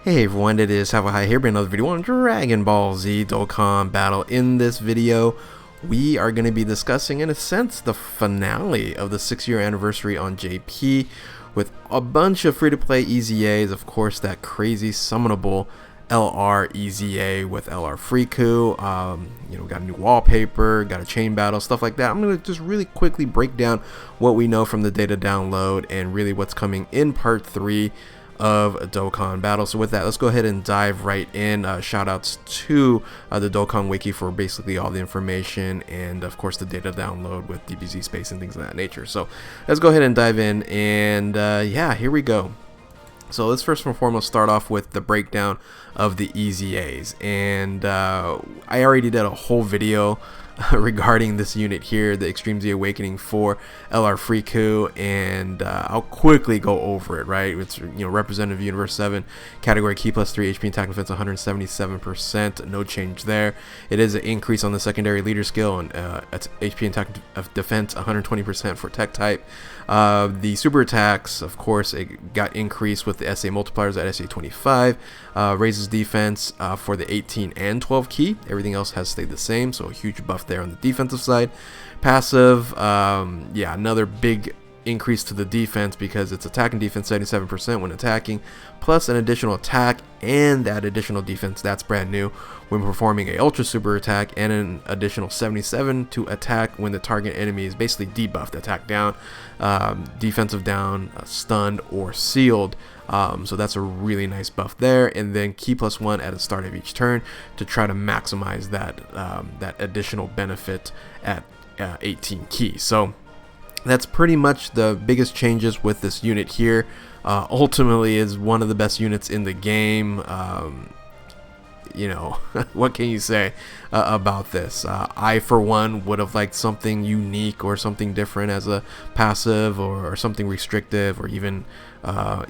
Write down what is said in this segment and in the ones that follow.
Hey everyone, it is High here, bringing another video on Dragon Ball Z Dokkan Battle. In this video, we are going to be discussing, in a sense, the finale of the 6-year anniversary on JP, with a bunch of free-to-play EZAs, of course, that crazy summonable LR EZA with LR Freeku, got a new wallpaper, got a chain battle, stuff like that. I'm going to just really quickly break down what we know from the data download and really what's coming in part 3 of Dokkan Battle. So with that, let's go ahead and dive right in. Shout outs to the Dokkan Wiki for basically all the information, and of course the data download with DBZ space and things of that nature. So let's go ahead and dive in, and yeah, here we go. So let's first and foremost start off with the breakdown of the EZAs, and I already did a whole video regarding this unit here, the Extreme Z Awakening for LR Freeku, and I'll quickly go over it. Right, it's representative Universe 7 category, key plus 3 HP and attack defense 177%, no change there. It is an increase on the secondary leader skill, and it's HP and attack defense 120% for tech type. The super attacks, of course, it got increased with the SA multipliers at SA 25, raises defense for the 18 and 12 key. Everything else has stayed the same, so a huge buff there on the defensive side. Passive, yeah, another big increase to the defense because it's attack and defense 77% when attacking, plus an additional attack and that additional defense, that's brand new, when performing a ultra super attack, and an additional 77 to attack when the target enemy is basically debuffed, attack down, defensive down, stunned, or sealed. So that's a really nice buff there. And then key plus 1 at the start of each turn to try to maximize that that additional benefit at 18 key. So that's pretty much the biggest changes with this unit here. Ultimately is one of the best units in the game. What can you say about this? I, for one, would have liked something unique or something different as a passive, or something restrictive, or even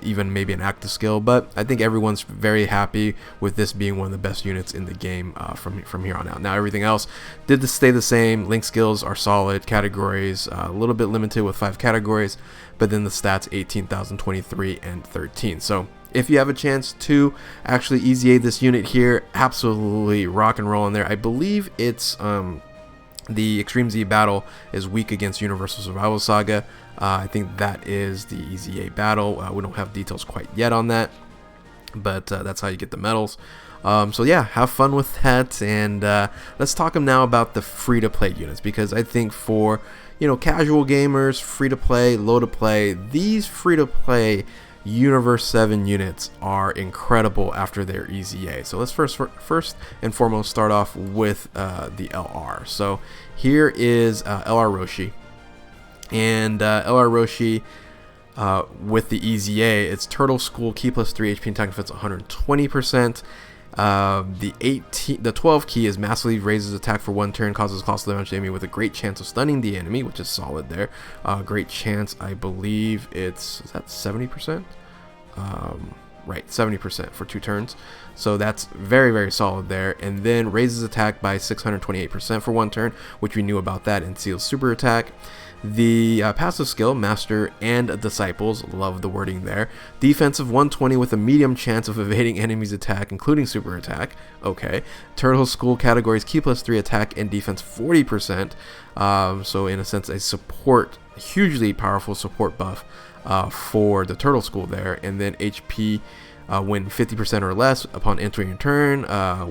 maybe an active skill. But I think everyone's very happy with this being one of the best units in the game from here on out. Now, everything else did stay the same. Link skills are solid. Categories a little bit limited with 5 categories, but then the stats 18,000, 23, and 13. So if you have a chance to actually EZA this unit here, absolutely rock and roll in there. I believe it's the Extreme Z battle is weak against Universal Survival Saga. I think that is the EZA battle. We don't have details quite yet on that, but that's how you get the medals. So yeah, have fun with that, and let's talk now about the free-to-play units, because I think for casual gamers, free-to-play, low-to-play, these free-to-play Universe 7 units are incredible after their EZA. So let's first and foremost start off with the LR. So here is LR Roshi, and LR Roshi with the EZA, it's Turtle School, key plus 3 HP and attack defense 120%. The 12 key is massively raises attack for 1 turn, causes colossal damage to the enemy with a great chance of stunning the enemy, which is solid there. Great chance, I believe is that 70%? Right, 70% for 2 turns. So that's very, very solid there. And then raises attack by 628% for 1 turn, which we knew about that in Seal's super attack. The passive skill, Master and Disciples, love the wording there. Defensive 120 with a medium chance of evading enemies' attack, including super attack. Okay. Turtle School categories, key plus 3 attack and defense 40%. So in a sense, a support, hugely powerful support buff for the Turtle School there. And then HP when 50% or less upon entering your turn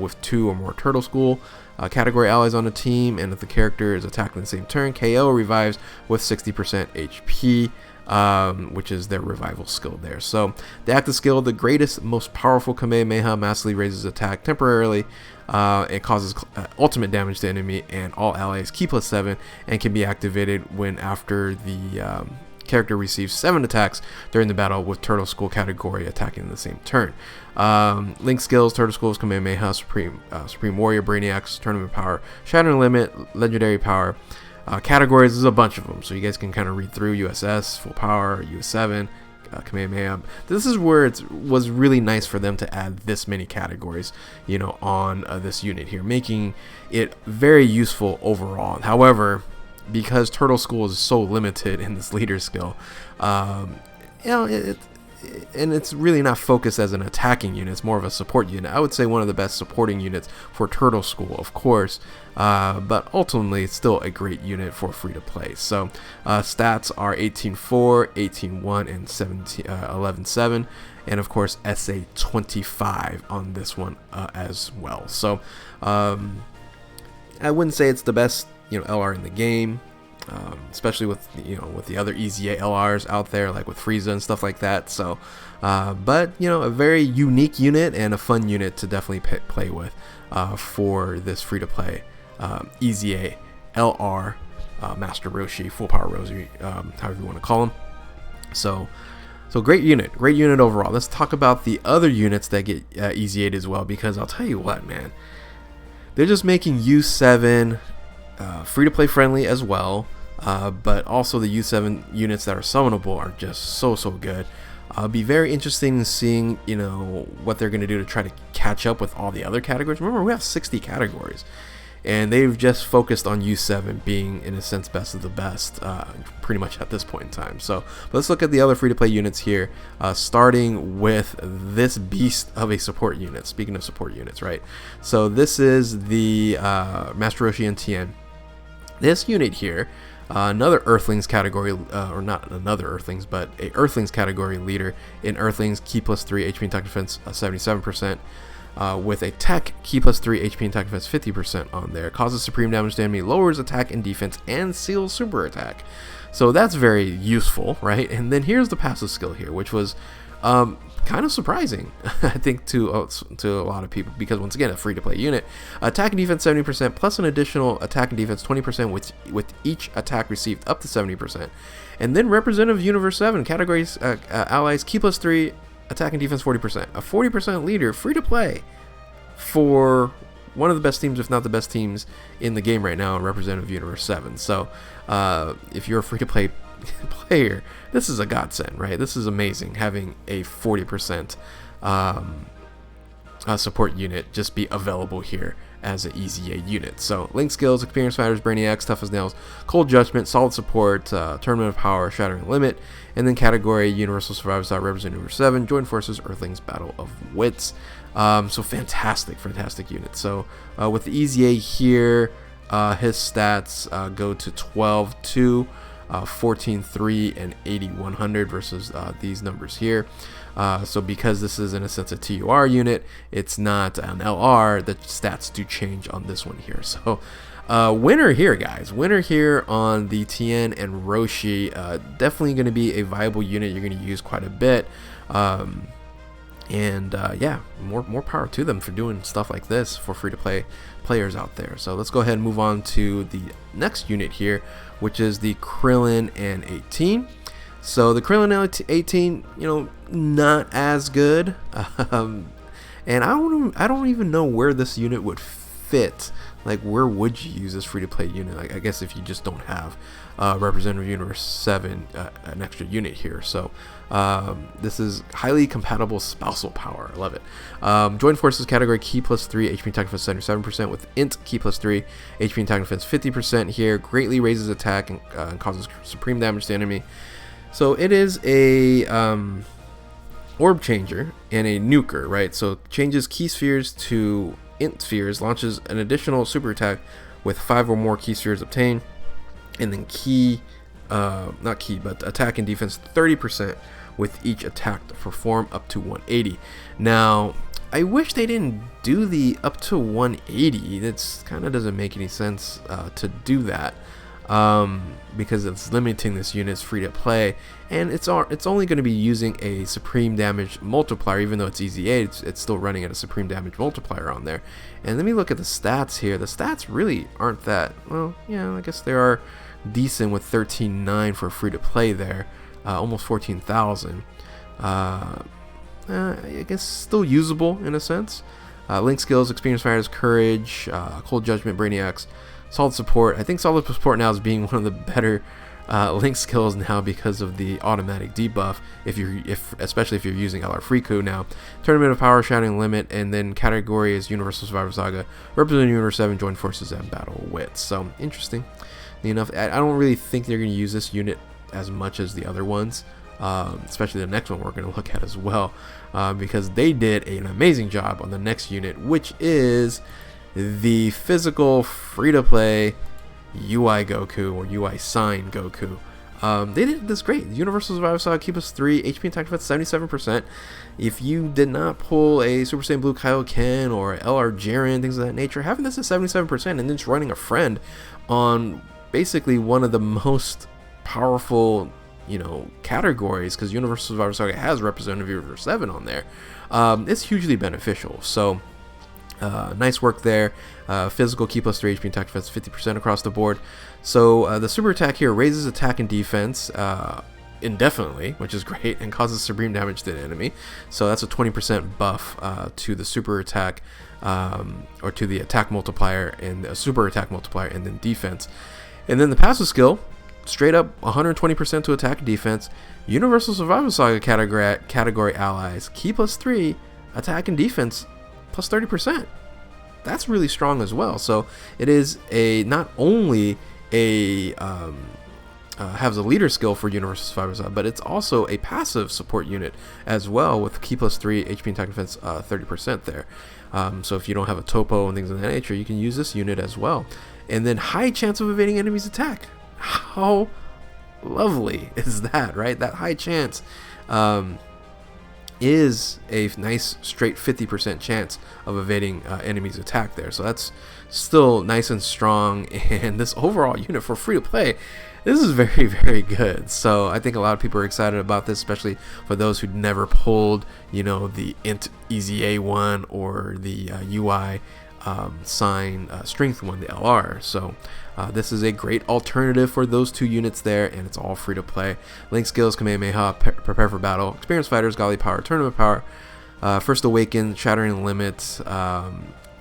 with 2 or more Turtle School category allies on the team, and if the character is attacked in the same turn, KO revives with 60% HP, which is their revival skill there. So the active skill, the greatest, most powerful Kamehameha, massively raises attack temporarily. It causes ultimate damage to enemy and all allies, key plus 7, and can be activated when after the character receives 7 attacks during the battle with Turtle School category attacking in the same turn. Link skills, Turtle School's Kamehameha, Supreme Warrior, Brainiacs, Tournament Power, Shattering Limit, Legendary Power. Categories, there's a bunch of them, so you guys can kind of read through. USS, Full Power, US7, Kamehameha. This is where it was really nice for them to add this many categories, on this unit here, making it very useful overall. However, because Turtle School is so limited in this leader skill, and it's really not focused as an attacking unit. It's more of a support unit. I would say one of the best supporting units for Turtle School, of course, but ultimately it's still a great unit for free to play. So stats are 18-4, 18-1, and 11-7, and of course SA 25 on this one as well. So I wouldn't say it's the best LR in the game. Especially with with the other EZA LRs out there, like with Frieza and stuff like that. So, but a very unique unit and a fun unit to definitely play with for this free-to-play EZA LR Master Roshi, Full Power Roshi, however you want to call him. So great unit overall. Let's talk about the other units that get EZA'd as well, because I'll tell you what, man, they're just making U7 free-to-play friendly as well. But also the U7 units that are summonable are just so good. It'll be very interesting seeing what they're going to do to try to catch up with all the other categories. Remember, we have 60 categories, and they've just focused on U7 being, in a sense, best of the best pretty much at this point in time. So let's look at the other free-to-play units here, starting with this beast of a support unit. Speaking of support units, right? So this is the Master Roshi and TN. This unit here, another Earthlings category, or not another Earthlings, but a Earthlings category leader in Earthlings, Ki plus 3, HP and attack defense 77%, with a tech Ki plus 3, HP and attack defense 50% on there. Causes supreme damage to enemy, lowers attack and defense, and seals super attack. So that's very useful, right? And then here's the passive skill here, which was kind of surprising, I think, to a lot of people, because once again, a free-to-play unit. Attack and defense 70%, plus an additional attack and defense 20% with each attack received up to 70%. And then Representative Universe 7 categories allies Ki plus 3, attack and defense 40%. A 40% leader, free-to-play, for one of the best teams, if not the best teams in the game right now, in Representative Universe 7. So if you're a free-to-play player, this is a godsend, right? This is amazing, having a 40% support unit just be available here as an EZA unit. So Link skills, experience fighters, Brainiacs, tough as nails, cold judgment, solid support, tournament of power, shattering limit, and then category universal survivor side, representative number 7, join forces, Earthlings, battle of wits. So fantastic unit. So with the EZA here, his stats go to 12-2, 14-3, and 80-100 versus these numbers here. So because this is in a sense a TUR unit, it's not an LR, the stats do change on this one here. So winner here, guys. Winner here on the Tien and Roshi. Definitely going to be a viable unit you're going to use quite a bit. Yeah, more power to them for doing stuff like this for free-to-play players out there. So let's go ahead and move on to the next unit here, which is the Krillin LT18. So the Krillin LT18, not as good, and I don't even know where this unit would fit. Like, where would you use this free-to-play unit? Like, I guess if you just don't have Representative Universe 7, an extra unit here. So this is highly compatible spousal power. I love it. Join forces category Ki plus 3, HP attack defense 77%, with int Ki plus 3, HP attack defense 50% here. Greatly raises attack and causes supreme damage to enemy. So it is a orb changer and a nuker, right? So changes key spheres to int spheres, launches an additional super attack with 5 or more key spheres obtained, and then attack and defense 30% with each attack to perform up to 180. Now, I wish they didn't do the up to 180. That's kind of doesn't make any sense to do that, because it's limiting this unit's free to play, and it's only going to be using a supreme damage multiplier. Even though it's EZA, it's still running at a supreme damage multiplier on there. And let me look at the stats here. The stats really aren't that well. Yeah, I guess they are decent with 13.9 for free to play there, almost 14,000. I guess still usable in a sense. Link skills, experience fighters, courage, cold judgment, Brainiacs, solid support. I think solid support now is being one of the better Link skills now because of the automatic debuff. Especially if you're using LR Friku now. Tournament of power, shattering limit, and then category is Universal Survivor Saga, Representative Universe 7, join forces, and battle wits. So interesting enough. I don't really think they're going to use this unit as much as the other ones. especially the next one we're going to look at as well, because they did an amazing job on the next unit, which is the physical free-to-play UI Goku, or UI Sign Goku. They did this great. Universal Survival Saga keep us 3 HP and attack defense 77%. If you did not pull a Super Saiyan Blue Kaioken or LR Jiren, things of that nature, having this at 77% and then just running a friend on basically one of the most powerful, you know, categories, because Universal Survival Saga has Representative Universe 7 on there, it's hugely beneficial. So nice work there. Physical key plus 3 HP and attack defense 50% across the board. So the super attack here raises attack and defense indefinitely, which is great, and causes supreme damage to the enemy. So that's a 20% buff to the super attack, or to the attack multiplier, and a super attack multiplier, and then defense. And then the passive skill, straight up 120% to attack and defense. Universal Survival Saga category allies, key plus 3, attack and defense plus 30%. That's really strong as well. So it is a not only a has a leader skill for Universal Survival Saga, but it's also a passive support unit as well, with key plus 3 HP and attack defense 30% there. So if you don't have a topo and things of that nature, you can use this unit as well. And then high chance of evading enemies' attack. How lovely is that, right? That high chance is a nice straight 50% chance of evading enemies' attack there. So that's still nice and strong. And this overall unit for free to play, this is very, very good. So I think a lot of people are excited about this, especially for those who never pulled, you know, the int EZA one or the UI sign strength one, the LR. So this is a great alternative for those two units there, and it's all free to play. Link skills, Kamehameha, prepare for battle, experienced fighters, godly power, tournament power, first awaken, shattering limits,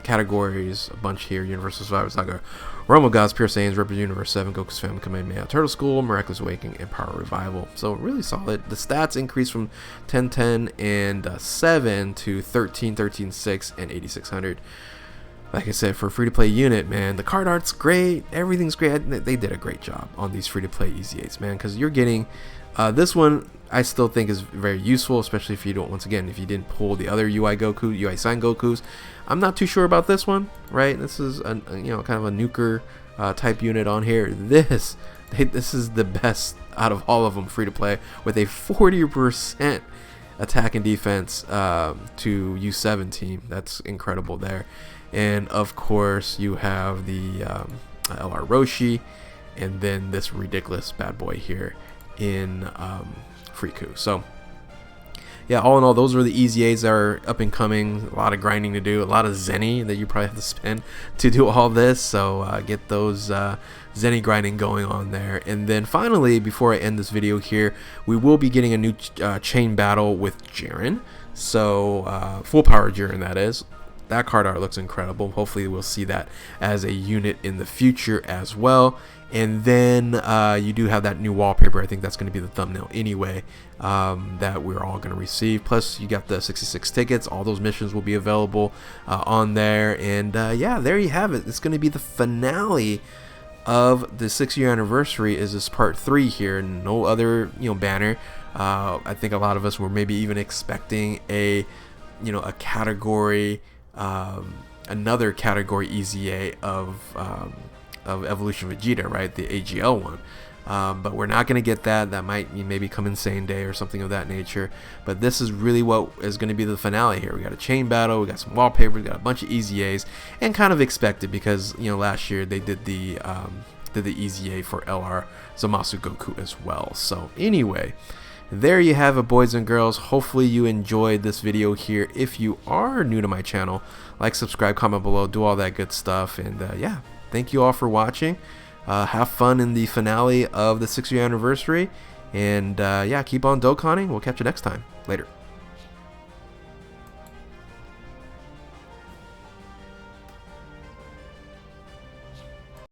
categories, a bunch here. Universal Survival Saga, Realm of Gods, Pure Saiyans, Ripper Universe 7, Goku's Family, Kamehameha, Turtle School, Miraculous Awakening, and Power Revival. So really solid. The stats increase from 1010 and 7 to 13, 13, 6, and 8600. Like I said, for a free-to-play unit, man, the card art's great, everything's great. They did a great job on these free-to-play EZAs, man, because you're getting this one. I still think is very useful, especially if you don't, once again, if you didn't pull the other UI Goku, UI Sign Gokus. I'm not too sure about this one, right? This is a you know, kind of a nuker type unit on here. This is the best out of all of them, free-to-play, with a 40% attack and defense to U7 team. That's incredible there. And of course you have the LR Roshi, and then this ridiculous bad boy here in Freeku. So yeah, all in all, those are the EZAs that are up and coming. A lot of grinding to do, a lot of Zenny that you probably have to spend to do all this. So get those Zenny grinding going on there. And then finally, before I end this video here, we will be getting a new chain battle with Jiren. So full power Jiren, that is. That card art looks incredible. Hopefully we'll see that as a unit in the future as well. And then you do have that new wallpaper. I think that's going to be the thumbnail anyway, that we're all going to receive. Plus you got the 66 tickets. All those missions will be available on there. And yeah, there you have it. It's going to be the finale of the 6-year anniversary. Is this part 3 here? No other, you know, banner. I think a lot of us were maybe even expecting a, you know, a category, another category EZA of Evolution Vegeta, right? The AGL one. But we're not going to get that. That might maybe come in same day or something of that nature. But this is really what is going to be the finale here. We got a chain battle, we got some wallpaper, we got a bunch of EZAs, and kind of expected because, you know, last year they did the EZA for LR Zamasu Goku as well. So anyway, there you have it, boys and girls. Hopefully you enjoyed this video here. If you are new to my channel, like, subscribe, comment below, do all that good stuff. And yeah, thank you all for watching. Have fun in the finale of the 6-year anniversary. And yeah, keep on Dokkaning. We'll catch you next time. Later.